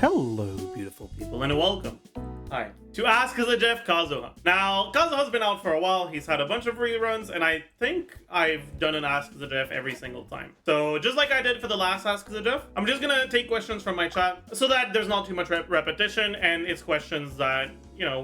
Hello, beautiful people, and welcome. Hi. To Ask Zajef Kazuha. Now, Kazuha's been out for a while. He's had a bunch of reruns, and I think I've done an Ask Zajef every single time. So, just like I did for the last Ask Zajef, I'm just gonna take questions from my chat so that there's not too much repetition, and it's questions that,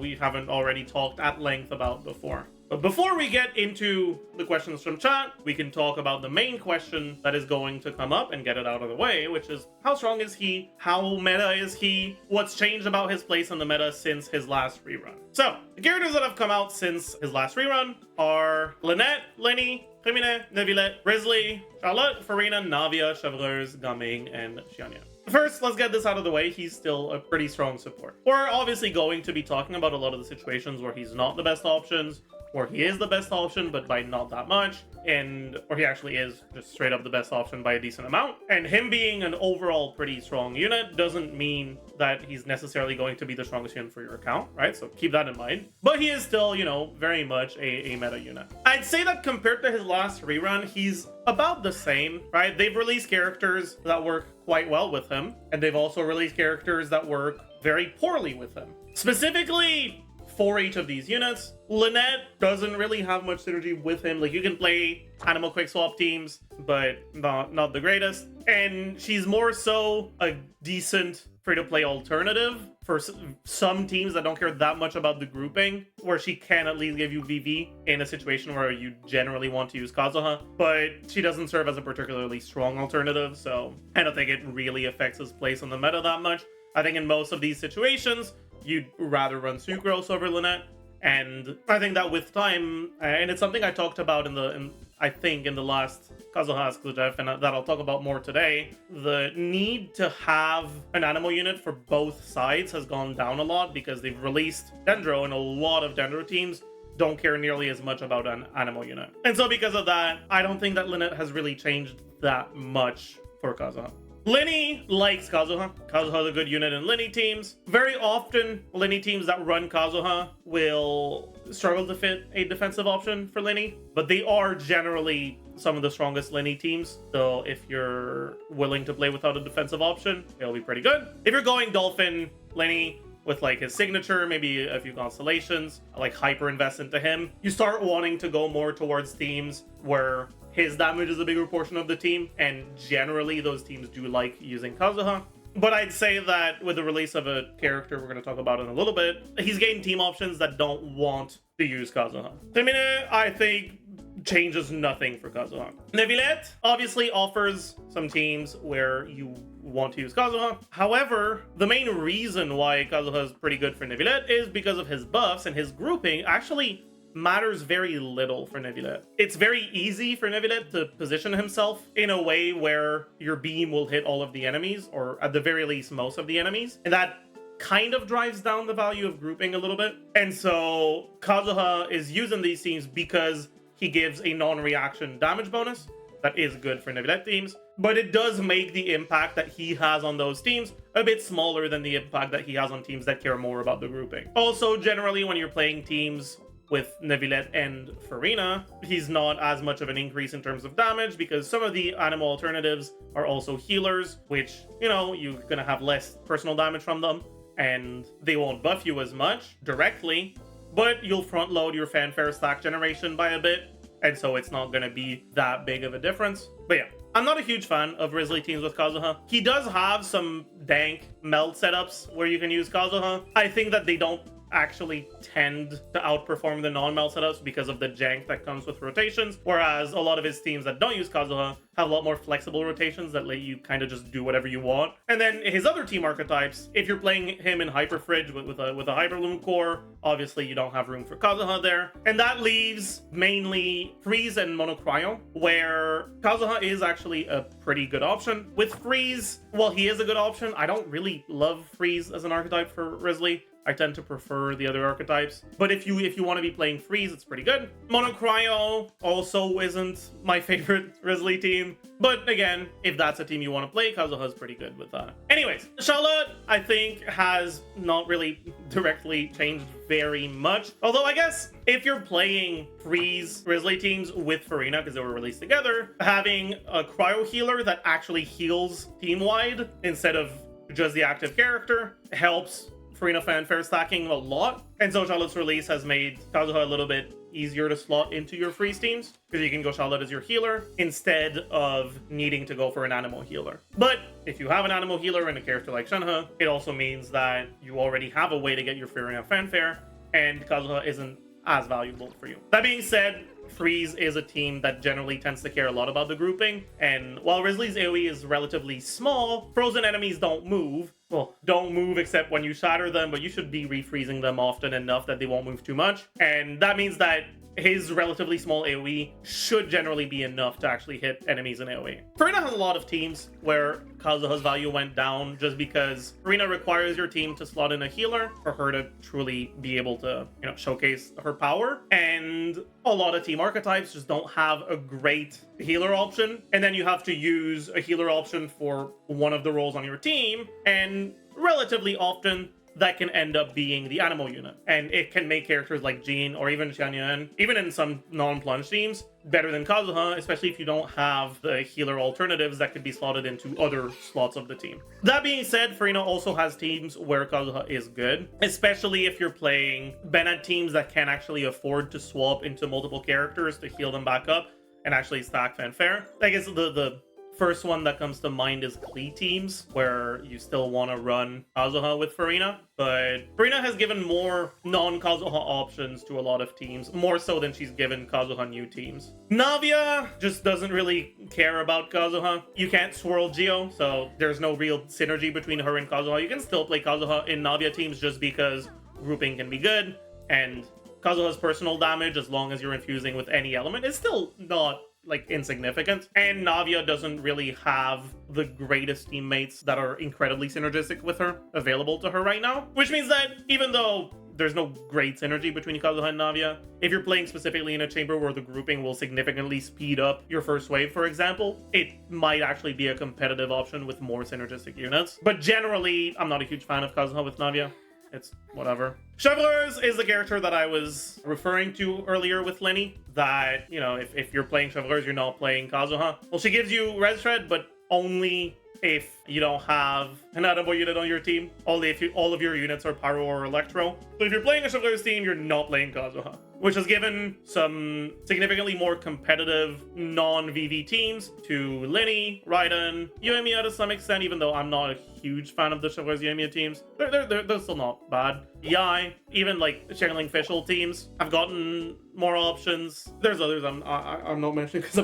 we haven't already talked at length about before. But before we get into the questions from chat, we can talk about the main question that is going to come up and get it out of the way, which is how strong is he? How meta is he? What's changed about his place in the meta since his last rerun? So, the characters that have come out since his last rerun are Lynette, Lenny, Crimine, Neuvillette, Risley, Charlotte, Farina, Navia, Chevreuse, Gaming, and Xianya. First, let's get this out of the way. He's still a pretty strong support. We're obviously going to be talking about a lot of the situations where he's not the best options, where he is the best option, but by not that much, or he actually is just straight up the best option by a decent amount. And him being an overall pretty strong unit doesn't mean that he's necessarily going to be the strongest unit for your account, right? So keep that in mind. But he is still, very much a meta unit. I'd say that compared to his last rerun, he's about the same, right? They've released characters that work quite well with him, and they've also released characters that work very poorly with him. Specifically, for each of these units, Lynette doesn't really have much synergy with him. Like, you can play Anemo quick swap teams, but not the greatest. And she's more so a decent free-to-play alternative for some teams that don't care that much about the grouping, where she can at least give you VV in a situation where you generally want to use Kazuha, but she doesn't serve as a particularly strong alternative, so I don't think it really affects his place on the meta that much. I think in most of these situations, you'd rather run Sucrose over Lynette, and I think that with time, and it's something I talked about in the last Kazuha Ask Zajef, and that I'll talk about more today, the need to have an Anemo unit for both sides has gone down a lot because they've released Dendro, and a lot of Dendro teams don't care nearly as much about an Anemo unit. And so because of that, I don't think that Lynette has really changed that much for Kazuha. Lenny likes Kazuha. Kazuha is a good unit in Lenny teams. Very often, Lenny teams that run Kazuha will struggle to fit a defensive option for Lenny, but they are generally some of the strongest Lenny teams. So if you're willing to play without a defensive option, it'll be pretty good. If you're going Dolphin Lenny with like his signature, maybe a few constellations, like hyper invest into him, you start wanting to go more towards teams where his damage is a bigger portion of the team, and generally those teams do like using Kazuha. But I'd say that with the release of a character we're going to talk about in a little bit, he's gained team options that don't want to use Kazuha. Crimine, I think, changes nothing for Kazuha. Neuvillette obviously offers some teams where you want to use Kazuha. However, the main reason why Kazuha is pretty good for Neuvillette is because of his buffs, and his grouping actually matters very little for Neuvillette. It's very easy for Neuvillette to position himself in a way where your beam will hit all of the enemies, or at the very least most of the enemies, and that kind of drives down the value of grouping a little bit. And so Kazuha is using these teams because he gives a non-reaction damage bonus that is good for Neuvillette teams, but it does make the impact that he has on those teams a bit smaller than the impact that he has on teams that care more about the grouping. Also, generally when you're playing teams with Neuvillette and Farina, he's not as much of an increase in terms of damage because some of the Anemo alternatives are also healers, which, you're gonna have less personal damage from them, and they won't buff you as much directly, but you'll front load your fanfare stack generation by a bit, and so it's not gonna be that big of a difference. But yeah, I'm not a huge fan of Risley teams with Kazuha. He does have some dank meld setups where you can use Kazuha. I think that they don't actually tend to outperform the non-melt setups because of the jank that comes with rotations, whereas a lot of his teams that don't use Kazuha have a lot more flexible rotations that let you kind of just do whatever you want. And then his other team archetypes, if you're playing him in Hyper Fridge with a Hyperloom core, obviously you don't have room for Kazuha there. And that leaves mainly Freeze and Monocryo, where Kazuha is actually a pretty good option. With Freeze, while he is a good option, I don't really love Freeze as an archetype for Risley. I tend to prefer the other archetypes. But if you want to be playing Freeze, it's pretty good. Monocryo also isn't my favorite Risley team. But again, if that's a team you want to play, Kazuha's pretty good with that. Anyways, Charlotte, I think, has not really directly changed very much. Although I guess if you're playing Freeze Risley teams with Farina, because they were released together, having a cryo healer that actually heals team-wide instead of to just the active character helps Farina fanfare stacking a lot. And so Charlotte's release has made Kazuha a little bit easier to slot into your freeze teams, because you can go Charlotte as your healer instead of needing to go for an Anemo healer. But if you have an Anemo healer and a character like Shenhe, it also means that you already have a way to get your Farina fanfare, and Kazuha isn't as valuable for you. That being said, Freeze is a team that generally tends to care a lot about the grouping, and while Risley's AoE is relatively small, frozen enemies don't move. Well, don't move except when you shatter them, but you should be refreezing them often enough that they won't move too much. And that means that his relatively small AoE should generally be enough to actually hit enemies in AoE. Farina has a lot of teams where Kazuha's value went down just because Farina requires your team to slot in a healer for her to truly be able to, showcase her power. And a lot of team archetypes just don't have a great healer option. And then you have to use a healer option for one of the roles on your team. And relatively often, that can end up being the Anemo unit. And it can make characters like Jean or even Xianyuan, even in some non-plunge teams, better than Kazuha, especially if you don't have the healer alternatives that could be slotted into other slots of the team. That being said, Farina also has teams where Kazuha is good, especially if you're playing Bennett teams that can actually afford to swap into multiple characters to heal them back up and actually stack fanfare. I guess the first one that comes to mind is Klee teams, where you still want to run Kazuha with Farina, but Farina has given more non-Kazuha options to a lot of teams, more so than she's given Kazuha new teams. Navia just doesn't really care about Kazuha. You can't swirl Geo, so there's no real synergy between her and Kazuha. You can still play Kazuha in Navia teams just because grouping can be good, and Kazuha's personal damage, as long as you're infusing with any element, is still not insignificant. And Navia doesn't really have the greatest teammates that are incredibly synergistic with her available to her right now, which means that even though there's no great synergy between Kazuha and Navia, if you're playing specifically in a chamber where the grouping will significantly speed up your first wave, for example, it might actually be a competitive option with more synergistic units. But generally, I'm not a huge fan of Kazuha with Navia. It's whatever. Xiphos is the character that I was referring to earlier with Lenny, that, if you're playing Xiphos, you're not playing Kazuha. Well, she gives you Res Shred, but only if you don't have an Anemo unit on your team. Only if all of your units are Pyro or Electro. So if you're playing a Xiphos team, you're not playing Kazuha, which has given some significantly more competitive non-VV teams to Lenny, Raiden, Yoimiya to some extent, even though I'm not a huge fan of the Xiphos Yoimiya teams. They're still not bad. Yai, even Channeling Fischl teams have gotten more options. There's others I'm not mentioning because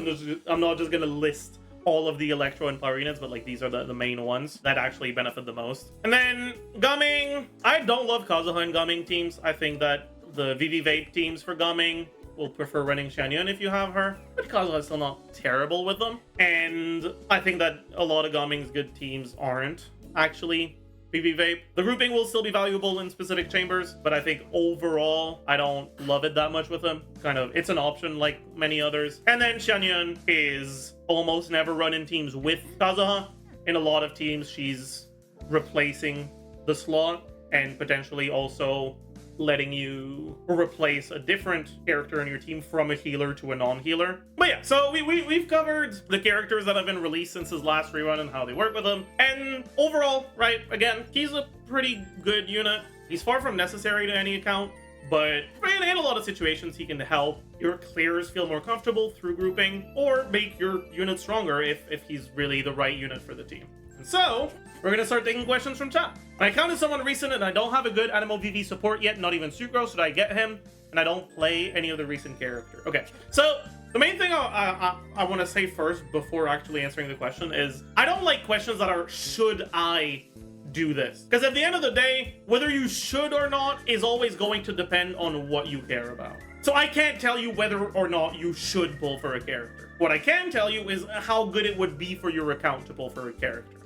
I'm not just gonna list all of the Electro and Pyro units, but these are the main ones that actually benefit the most. And then Gumming, I don't love Kazuha and Gumming teams. I think that the VV Vape teams for Gumming will prefer running Xianyuan if you have her, but Kazuha is still not terrible with them. And I think that a lot of Gumming's good teams aren't actually VV Vape. The grouping will still be valuable in specific chambers, but I think overall, I don't love it that much with them. It's an option like many others. And then Xianyuan is almost never run in teams with Kazuha. In a lot of teams, she's replacing the slot and potentially also letting you replace a different character in your team from a healer to a non-healer. But yeah, so we've covered the characters that have been released since his last rerun and how they work with them. And overall, right, again, he's a pretty good unit. He's far from necessary to any account, but in a lot of situations, he can help your clears feel more comfortable through grouping or make your unit stronger if he's really the right unit for the team. And so, we're going to start taking questions from chat. I counted someone recent and I don't have a good Anemo VV support yet, not even Sucrose. Should I get him? And I don't play any of the recent character. Okay, so the main thing I want to say first before actually answering the question is I don't like questions that are, should I do this? Because at the end of the day, whether you should or not is always going to depend on what you care about. So I can't tell you whether or not you should pull for a character. What I can tell you is how good it would be for your account to pull for a character.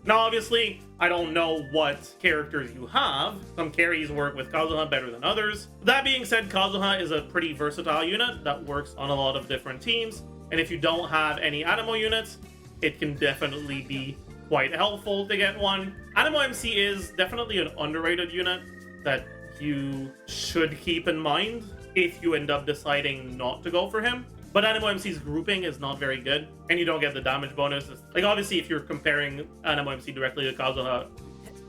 Now, obviously, I don't know what characters you have. Some carries work with Kazuha better than others. That being said, Kazuha is a pretty versatile unit that works on a lot of different teams. And if you don't have any Anemo units, it can definitely be quite helpful to get one. Anemo MC is definitely an underrated unit that you should keep in mind if you end up deciding not to go for him. But Anemo MC's grouping is not very good, and you don't get the damage bonus. Obviously, if you're comparing Anemo MC directly to Kazuha,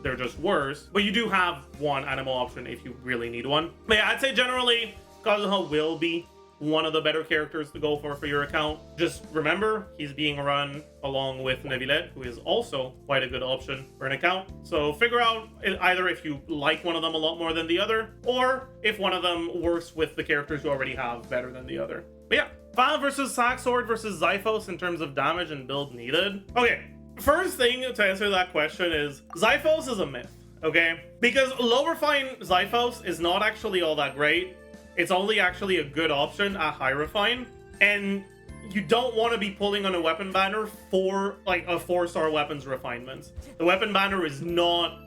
they're just worse. But you do have one Anemo option if you really need one. But yeah, I'd say generally Kazuha will be one of the better characters to go for your account. Just remember, he's being run along with Neuvillette, who is also quite a good option for an account. So figure out either if you like one of them a lot more than the other, or if one of them works with the characters you already have better than the other. But yeah, Fav versus Saxord versus Xiphos in terms of damage and build needed. Okay, first thing to answer that question is Xiphos is a myth, okay? Because low refine Xiphos is not actually all that great. It's only actually a good option at high refine, and you don't want to be pulling on a weapon banner for like a 4-star weapons refinement. The weapon banner is not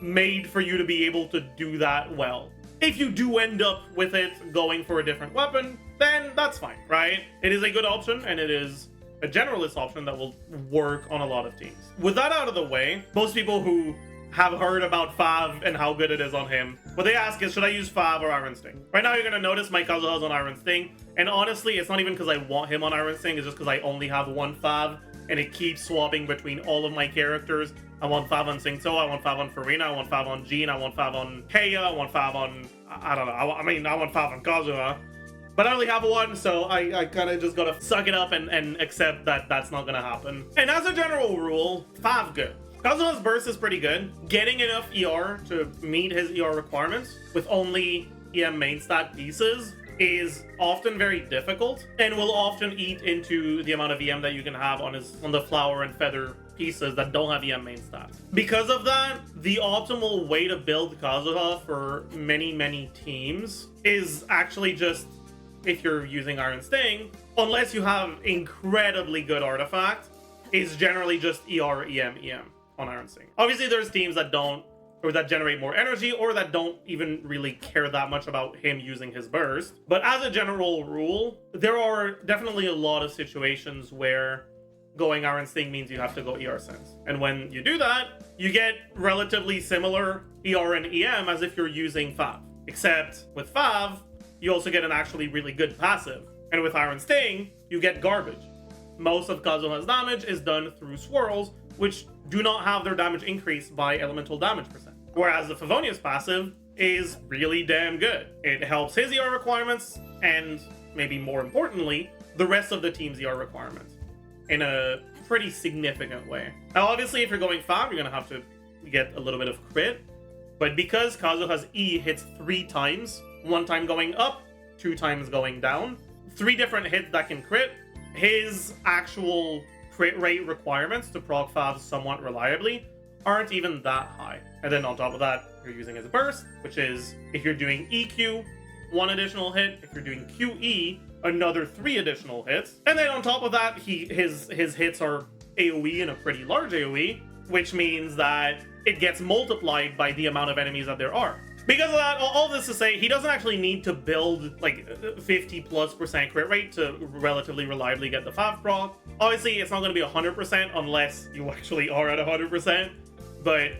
made for you to be able to do that well. If you do end up with it going for a different weapon, then that's fine, right? It is a good option, and it is a generalist option that will work on a lot of teams. With that out of the way, most people who have heard about Fav and how good it is on him, what they ask is, should I use Fav or Iron Sting? Right now, you're going to notice my Kazuha is on Iron Sting, and honestly, it's not even because I want him on Iron Sting, it's just because I only have one Fav, and it keeps swapping between all of my characters. I want Fav on Singto, I want Fav on Farina, I want Fav on Jean, I want Fav on Keiya, I want Fav on... I don't know, I want Fav on Kazuha. But I only have one, so I kind of just gotta suck it up and accept that that's not gonna happen. And as a general rule, Fav good. Kazuha's burst is pretty good. Getting enough ER to meet his ER requirements with only EM main stat pieces is often very difficult and will often eat into the amount of EM that you can have on the flower and feather pieces that don't have EM main stats. Because of that, the optimal way to build Kazuha for many teams is actually just, if you're using Iron Sting, unless you have incredibly good artifact, is generally just ER, EM on Iron Sting. Obviously, there's teams that don't, or that generate more energy, or that don't even really care that much about him using his burst. But as a general rule, there are definitely a lot of situations where going Iron Sting means you have to go ER Sense. And when you do that, you get relatively similar ER and EM as if you're using Fav. Except with Fav, you also get an actually really good passive. And with Iron Sting, you get garbage. Most of Kazuha's damage is done through swirls, which do not have their damage increased by elemental damage percent. Whereas the Favonius passive is really damn good. It helps his ER requirements, and maybe more importantly, the rest of the team's ER requirements in a pretty significant way. Now, obviously, if you're going Fav, you're gonna have to get a little bit of crit, but because Kazuha's E hits 3 times, 1 time going up, 2 times going down, 3 different hits that can crit, his actual crit rate requirements to proc Fav somewhat reliably aren't even that high. And then on top of that, you're using his burst, which is, if you're doing EQ, 1 additional hit. If you're doing QE, another 3 additional hits. And then on top of that, his hits are AoE and a pretty large AoE, which means that it gets multiplied by the amount of enemies that there are. Because of that, all this to say, he doesn't actually need to build like 50+% crit rate to relatively reliably get the Fav proc. Obviously, it's not going to be 100% unless you actually are at 100%. But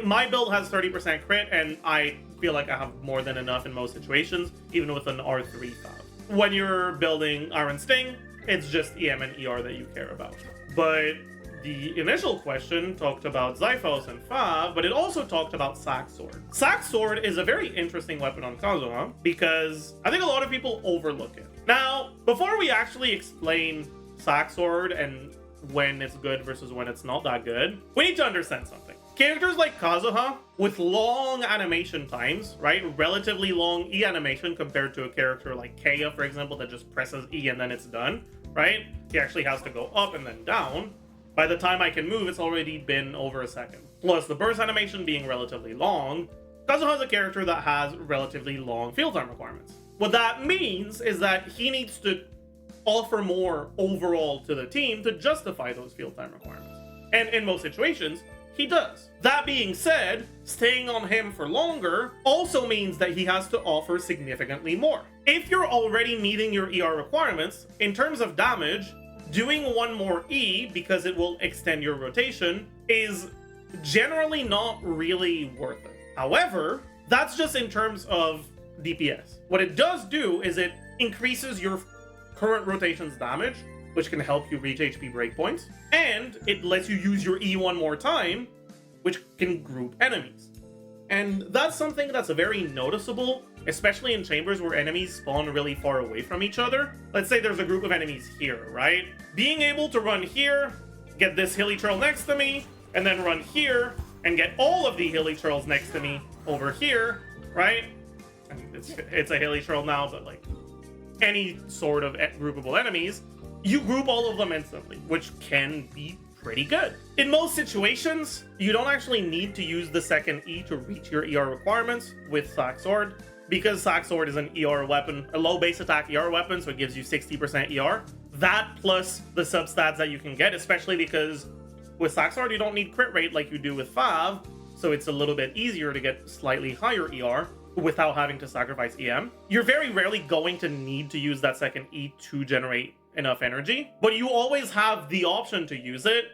my build has 30% crit, and I feel like I have more than enough in most situations, even with an R3 Fav. When you're building Iron Sting, it's just EM and ER that you care about. But the initial question talked about Xiphos and Fav, but it also talked about Saxord. Saxord is a very interesting weapon on Kazuha because I think a lot of people overlook it. Now, before we actually explain Saxord and when it's good versus when it's not that good, we need to understand something. Characters like Kazuha, with long animation times, right? Relatively long E animation compared to a character like Keiya, for example, that just presses E and then it's done, right? He actually has to go up and then down. By the time I can move, it's already been over a second. Plus, the burst animation being relatively long, Kazuha is a character that has relatively long field time requirements. What that means is that he needs to offer more overall to the team to justify those field time requirements. And in most situations, he does. That being said, staying on him for longer also means that he has to offer significantly more. If you're already meeting your ER requirements, in terms of damage, doing 1 more E, because it will extend your rotation, is generally not really worth it. However, that's just in terms of DPS. What it does do is it increases your current rotation's damage, which can help you reach HP breakpoints, and it lets you use your E 1 more time, which can group enemies. And that's something that's very noticeable, especially in chambers where enemies spawn really far away from each other. Let's say there's a group of enemies here, right? Being able to run here, get this hilly trail next to me, and then run here, and get all of the hilly trails next to me over here, right? And it's a hilly trail now, but like any sort of groupable enemies, you group all of them instantly, which can be pretty good. In most situations, you don't actually need to use the second E to reach your ER requirements with Sack Sword, because Sack Sword is an ER weapon, a low base attack ER weapon, so it gives you 60% ER. That plus the substats that you can get, especially because with Sack Sword you don't need crit rate like you do with Fav, so it's a little bit easier to get slightly higher ER without having to sacrifice EM. You're very rarely going to need to use that second E to generate enough energy, but you always have the option to use it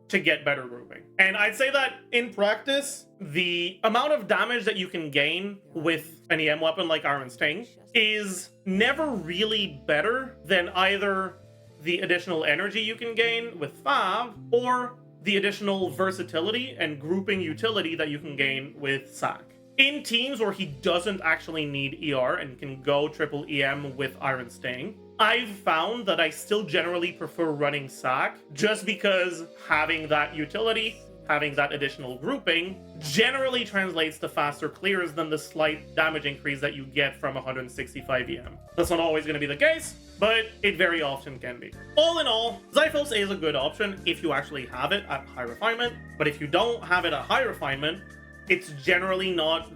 to get better grouping. And I'd say that in practice, the amount of damage that you can gain with an EM weapon like Iron Sting is never really better than either the additional energy you can gain with Fav or the additional versatility and grouping utility that you can gain with Sack. In teams where he doesn't actually need ER and can go triple EM with Iron Sting, I've found that I still generally prefer running Sack just because having that utility, having that additional grouping, generally translates to faster clears than the slight damage increase that you get from 165 EM. That's not always going to be the case, but it very often can be. All in all, Xiphos is a good option if you actually have it at high refinement, but if you don't have it at high refinement, it's generally not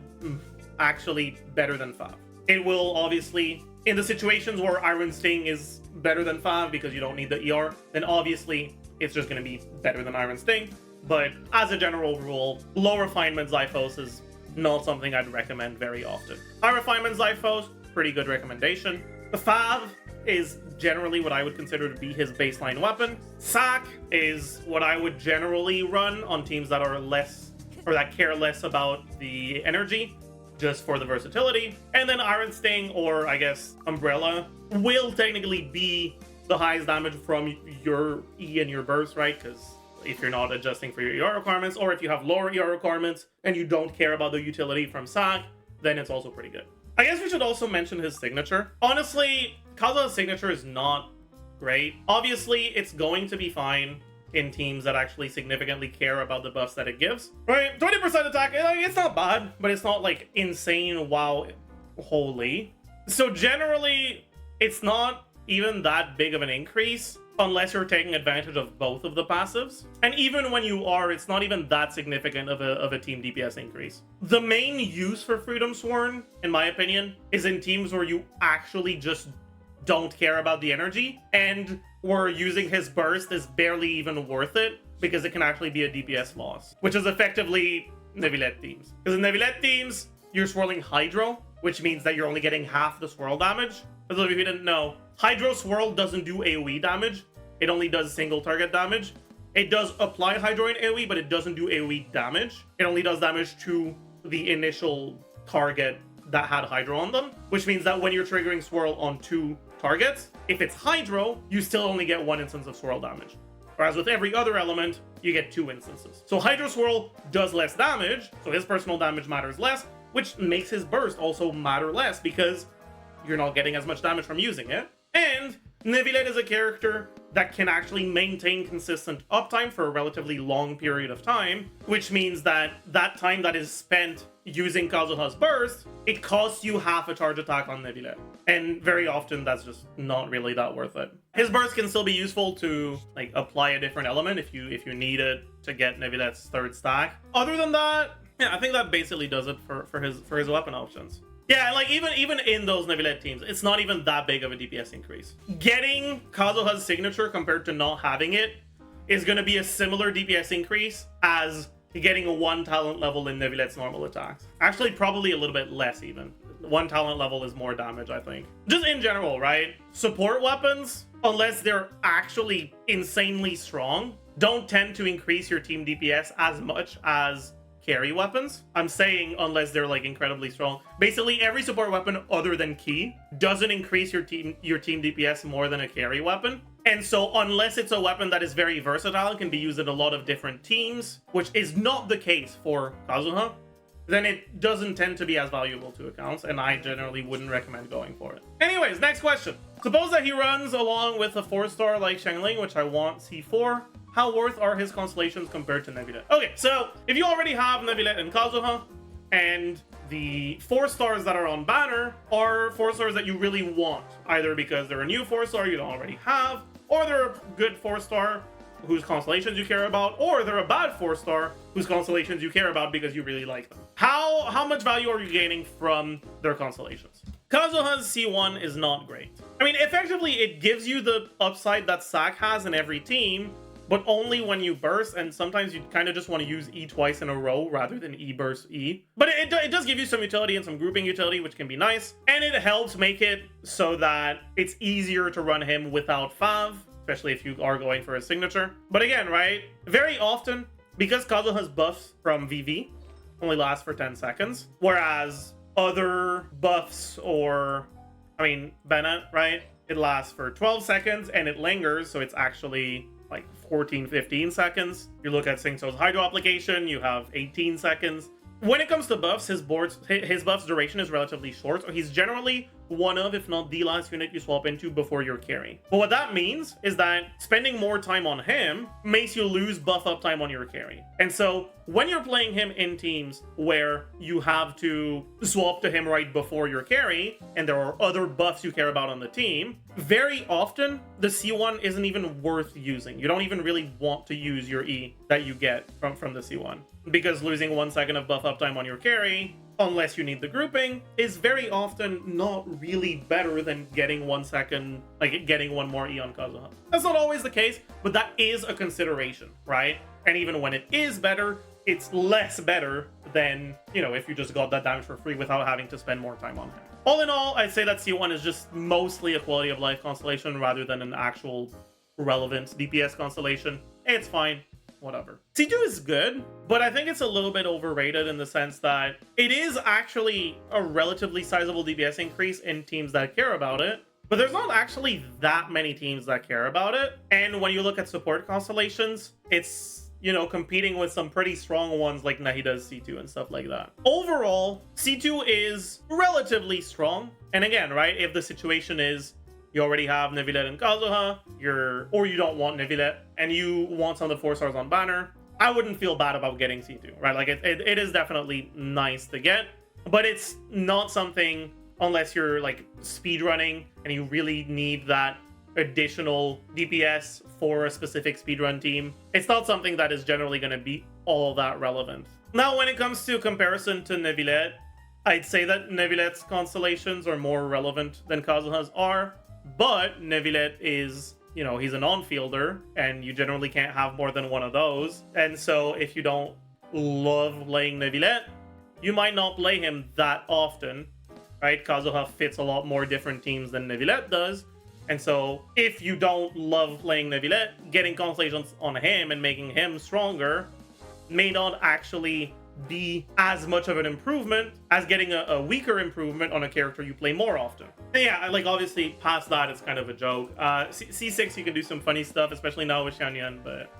actually better than Fav. It will obviously, in the situations where Iron Sting is better than Fav because you don't need the ER, then obviously it's just going to be better than Iron Sting. But as a general rule, low refinement Xiphos is not something I'd recommend very often. High refinement Xiphos, pretty good recommendation. The Fav is generally what I would consider to be his baseline weapon. Sack is what I would generally run on teams that are less, or that care less about the energy, just for the versatility. And then Iron Sting, or I guess Umbrella, will technically be the highest damage from your E and your burst, right? Because if you're not adjusting for your ER requirements, or if you have lower ER requirements and you don't care about the utility from Sack, then it's also pretty good. I guess we should also mention his signature. Honestly, Kazuha's signature is not great. Obviously, it's going to be fine in teams that actually significantly care about the buffs that it gives. Right? 20% attack, it's not bad, but it's not like insane wow holy. So generally, it's not even that big of an increase unless you're taking advantage of both of the passives. And even when you are, it's not even that significant of a team DPS increase. The main use for Freedom Sworn, in my opinion, is in teams where you actually just don't care about the energy, and where using his burst is barely even worth it because it can actually be a DPS loss, which is effectively Neuvillette teams. Because in Neuvillette teams, you're swirling Hydro, which means that you're only getting half the swirl damage. For those of you who didn't know, Hydro Swirl doesn't do AoE damage, it only does single target damage. It does apply Hydro in AoE, but it doesn't do AoE damage. It only does damage to the initial target that had Hydro on them, which means that when you're triggering Swirl on 2 targets, if it's Hydro, you still only get 1 instance of Swirl damage. Whereas with every other element, you get 2 instances. So Hydro Swirl does less damage, so his personal damage matters less, which makes his burst also matter less because you're not getting as much damage from using it. And Neuvillette is a character that can actually maintain consistent uptime for a relatively long period of time, which means that that time that is spent using Kazuha's burst, it costs you half a charge attack on Neuvillette. And very often that's just not really that worth it. His burst can still be useful to like apply a different element if you need it to get Neuvillette's 3rd stack. Other than that, yeah, I think that basically does it for his weapon options. Yeah, like even in those Neuvillette teams, it's not even that big of a DPS increase. Getting Kazuha's signature compared to not having it is going to be a similar DPS increase as getting a 1 talent level in Neuvillette's normal attacks. Actually, probably a little bit less even. 1 talent level is more damage, I think. Just in general, right? Support weapons, unless they're actually insanely strong, don't tend to increase your team DPS as much as carry weapons. I'm saying unless they're like incredibly strong. Basically, every support weapon other than Ki doesn't increase your team DPS more than a carry weapon. And so unless it's a weapon that is very versatile and can be used in a lot of different teams, which is not the case for Kazuha, then it doesn't tend to be as valuable to accounts, and I generally wouldn't recommend going for it. Anyways, next question. Suppose that he runs along with a 4-star like Xiangling, which I want C4. How worth are his constellations compared to Neuvillette? Okay, so if you already have Neuvillette and Kazuha, and the 4-stars that are on banner are 4-stars that you really want, either because they're a new 4-star you don't already have, or they're a good 4-star whose constellations you care about, or they're a bad 4-star whose constellations you care about because you really like them. How much value are you gaining from their constellations? Kazuha's C1 is not great. I mean, effectively, it gives you the upside that Sack has in every team, but only when you burst, and sometimes you kind of just want to use E twice in a row rather than E burst E. But it does give you some utility and some grouping utility, which can be nice, and it helps make it so that it's easier to run him without Fav, especially if you are going for a signature. But again, right, very often, because Kazuha's buffs from VV only last for 10 seconds, whereas other buffs, or, I mean, Bennett, right, it lasts for 12 seconds and it lingers, so it's actually like 14, 15 seconds. You look at Singso's Hydro application, you have 18 seconds. When it comes to buffs, his buff's duration is relatively short, so he's generally one of, if not the last unit you swap into before your carry. But what that means is that spending more time on him makes you lose buff uptime on your carry. And so when you're playing him in teams where you have to swap to him right before your carry, and there are other buffs you care about on the team, very often the C1 isn't even worth using. You don't even really want to use your E that you get from the C1. Because losing 1 second of buff uptime on your carry, unless you need the grouping, is very often not really better than getting 1 second, like getting one more E on Kazuha. That's not always the case, but that is a consideration, right? And even when it is better, it's less better than, you know, if you just got that damage for free without having to spend more time on him. All in all, I'd say that C1 is just mostly a quality of life constellation rather than an actual relevant DPS constellation. It's fine. Whatever. C2 is good, but I think it's a little bit overrated in the sense that it is actually a relatively sizable DPS increase in teams that care about it, but there's not actually that many teams that care about it. And when you look at support constellations, it's, you know, competing with some pretty strong ones like Nahida's C2 and stuff like that. Overall, C2 is relatively strong. And again, right, if the situation is you already have Neuvillette and Kazuha, or you don't want Neuvillette, and you want some of the 4-stars on banner, I wouldn't feel bad about getting C2, right? Like, it is definitely nice to get, but it's not something, unless you're, like, speedrunning, and you really need that additional DPS for a specific speedrun team, it's not something that is generally going to be all that relevant. Now, when it comes to comparison to Neuvillette, I'd say that Neuvillette's constellations are more relevant than Kazuha's are, but Neuvillette is, you know, he's an on-fielder, and you generally can't have more than one of those. And so if you don't love playing Neuvillette, you might not play him that often, right? Kazuha fits a lot more different teams than Neuvillette does. And so if you don't love playing Neuvillette, getting constellations on him and making him stronger may not actually be as much of an improvement as getting a weaker improvement on a character you play more often. And yeah, like, obviously past that it's kind of a joke. C6 you can do some funny stuff, especially now with Xianyun, but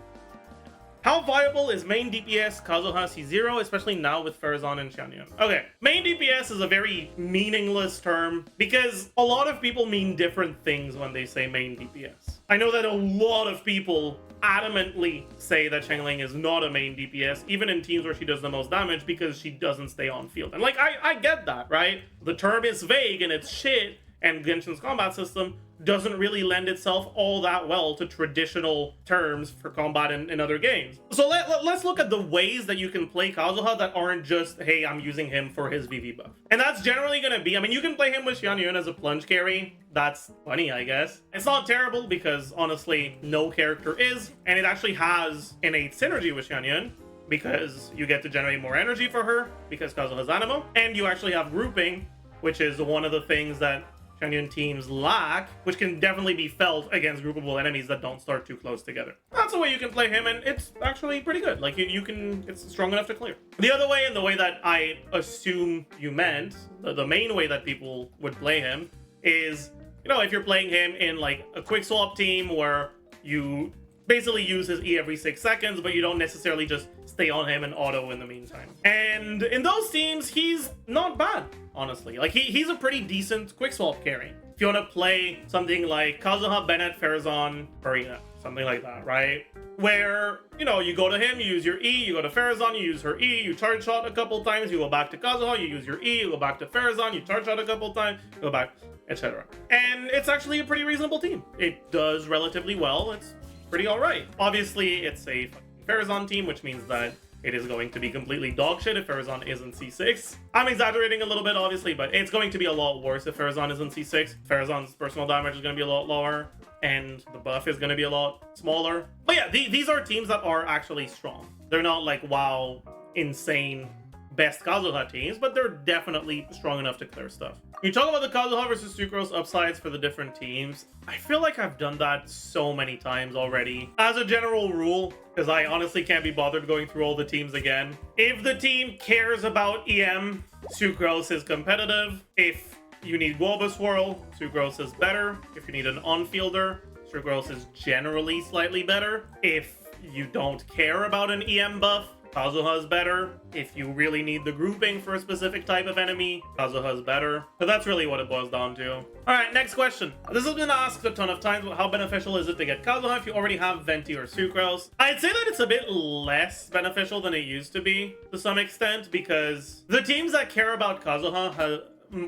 how viable is main DPS Kazuha C0, especially now with Farazan and Xianyun? Okay, main DPS is a very meaningless term because a lot of people mean different things when they say main DPS. I know that a lot of people adamantly say that Xiangling is not a main DPS, even in teams where she does the most damage, because she doesn't stay on field. And like, I get that, right? The term is vague and it's shit, and Genshin's combat system doesn't really lend itself all that well to traditional terms for combat in other games. So let's look at the ways that you can play Kazuha that aren't just, hey, I'm using him for his VV buff. And that's generally going to be, I mean, you can play him with Xianyun as a plunge carry. That's funny, I guess. It's not terrible because, honestly, no character is. And it actually has innate synergy with Xianyun because you get to generate more energy for her because Kazuha's Anemo. And you actually have grouping, which is one of the things that Xianyun teams lack, which can definitely be felt against groupable enemies that don't start too close together. That's the way you can play him, and it's actually pretty good. Like, you can, it's strong enough to clear. The other way, and the way that I assume you meant, the main way that people would play him, is you know, if you're playing him in like a quick swap team where you basically use his E every 6 seconds, but you don't necessarily just stay on him and auto in the meantime. And in those teams, he's not bad, honestly. Like, he's a pretty decent quick swap carry. If you want to play something like Kazuha, Bennett, Farazan, Arena, something like that, right? Where, you know, you go to him, you use your E, you go to Farazan, you use her E, you charge shot a couple times, you go back to Kazuha, you use your E, you go back to Farazan, you charge shot a couple times, you go back, etc. And it's actually a pretty reasonable team. It does relatively well. It's pretty alright. Obviously, it's a Farazan team, which means that it is going to be completely dogshit if Farazan isn't C6. I'm exaggerating a little bit, obviously, but it's going to be a lot worse if Farazan isn't C6. Farazan's personal damage is going to be a lot lower, and the buff is going to be a lot smaller. But yeah, these are teams that are actually strong. They're not like, wow, insane best Kazuha teams, but they're definitely strong enough to clear stuff. You talk about the Kazuha versus Sucrose upsides for the different teams. I feel like I've done that so many times already. As a general rule, because I honestly can't be bothered going through all the teams again, if the team cares about EM, Sucrose is competitive. If you need Guoba Swirl, Sucrose is better. If you need an on-fielder, Sucrose is generally slightly better. If you don't care about an EM buff, Kazuha is better. If you really need the grouping for a specific type of enemy, Kazuha is better. But that's really what it boils down to. Alright, next question. This has been asked a ton of times, but how beneficial is it to get Kazuha if you already have Venti or Sucrose? I'd say that it's a bit less beneficial than it used to be, to some extent, because the teams that care about Kazuha have,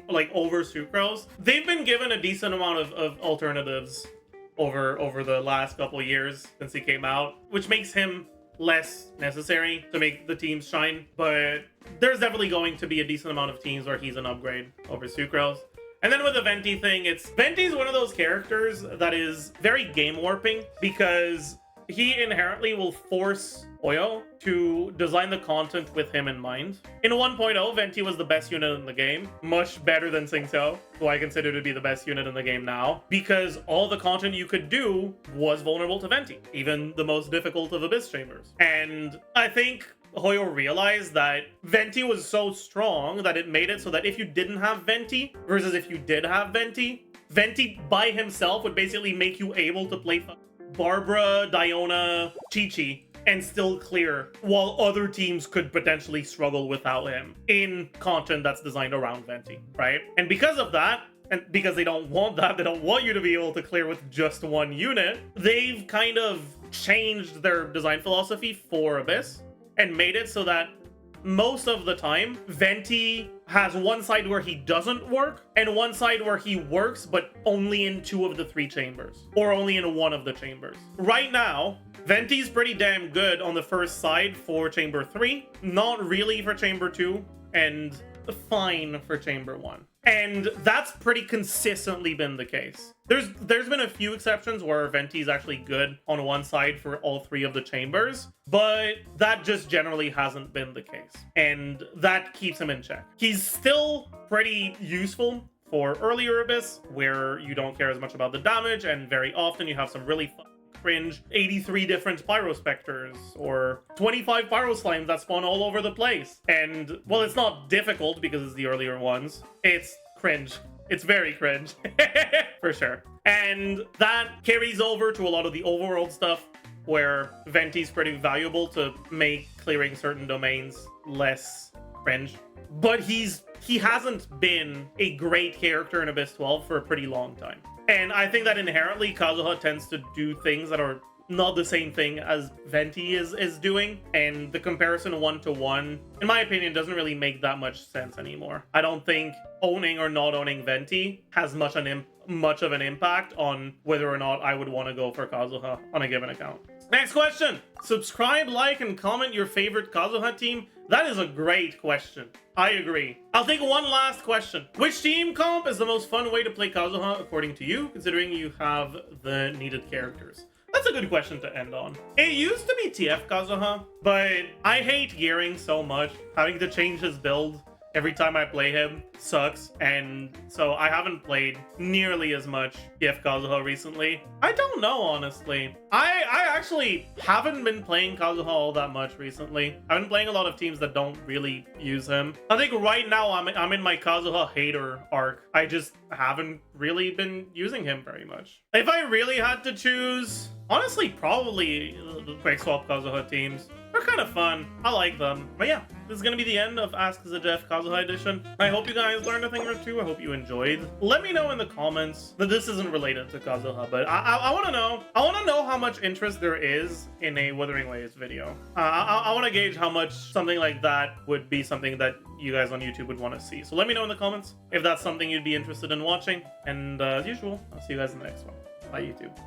like, over Sucrose, they've been given a decent amount of alternatives over the last couple years since he came out, which makes him less necessary to make the teams shine. But there's definitely going to be a decent amount of teams where he's an upgrade over Sucrose. And then with the Venti thing, Venti's one of those characters that is very game warping, because he inherently will force Oyo to design the content with him in mind. In 1.0, Venti was the best unit in the game, much better than Sing Xiao, who I consider to be the best unit in the game now, because all the content you could do was vulnerable to Venti, even the most difficult of Abyss Chambers. And I think Hoyo realized that Venti was so strong that it made it so that if you didn't have Venti versus if you did have Venti, Venti by himself would basically make you able to play Barbara, Diona, Chi-Chi, and still clear, while other teams could potentially struggle without him in content that's designed around Venti, right? And because of that, and because they don't want that, they don't want you to be able to clear with just one unit, they've kind of changed their design philosophy for Abyss and made it so that most of the time, Venti has one side where he doesn't work and one side where he works, but only in 2 of the 3 chambers, or only in 1 of the chambers. Right now, Venti's pretty damn good on the first side for Chamber 3, not really for Chamber 2, and fine for Chamber 1. And that's pretty consistently been the case. There's been a few exceptions where Venti's actually good on one side for all 3 of the chambers, but that just generally hasn't been the case. And that keeps him in check. He's still pretty useful for earlier Abyss, where you don't care as much about the damage, and very often you have some really cringe 83 different Pyrospecters or 25 Pyro Slimes that spawn all over the place. And, well, it's not difficult because it's the earlier ones. It's cringe. It's very cringe. For sure. And that carries over to a lot of the overworld stuff, where Venti's pretty valuable to make clearing certain domains less cringe. But he hasn't been a great character in Abyss 12 for a pretty long time. And I think that inherently Kazuha tends to do things that are not the same thing as Venti is doing, and the comparison 1-to-1, in my opinion, doesn't really make that much sense anymore. I don't think owning or not owning Venti has much of an impact on whether or not I would want to go for Kazuha on a given account. Next question! Subscribe, like, and comment your favorite Kazuha team. That is a great question. I agree. I'll take one last question. Which team comp is the most fun way to play Kazuha according to you, considering you have the needed characters? That's a good question to end on. It used to be TF Kazuha, but I hate gearing so much. Having to change his build every time I play him sucks, and so I haven't played nearly as much TF Kazuha recently. I don't know, honestly. I actually haven't been playing Kazuha all that much recently. I've been playing a lot of teams that don't really use him. I think right now I'm in my Kazuha hater arc. I just haven't really been using him very much. If I really had to choose, honestly, probably the quick swap Kazuha teams. They're kind of fun. I like them. But yeah, this is going to be the end of Ask Zajef Kazuha edition. I hope you guys learned a thing or two. I hope you enjoyed. Let me know in the comments that this isn't related to Kazuha, but I want to know. I want to know how much interest there is in a Wuthering Waves video. I want to gauge how much something like that would be something that you guys on YouTube would want to see. So let me know in the comments if that's something you'd be interested in watching. And as usual, I'll see you guys in the next one. Bye, YouTube.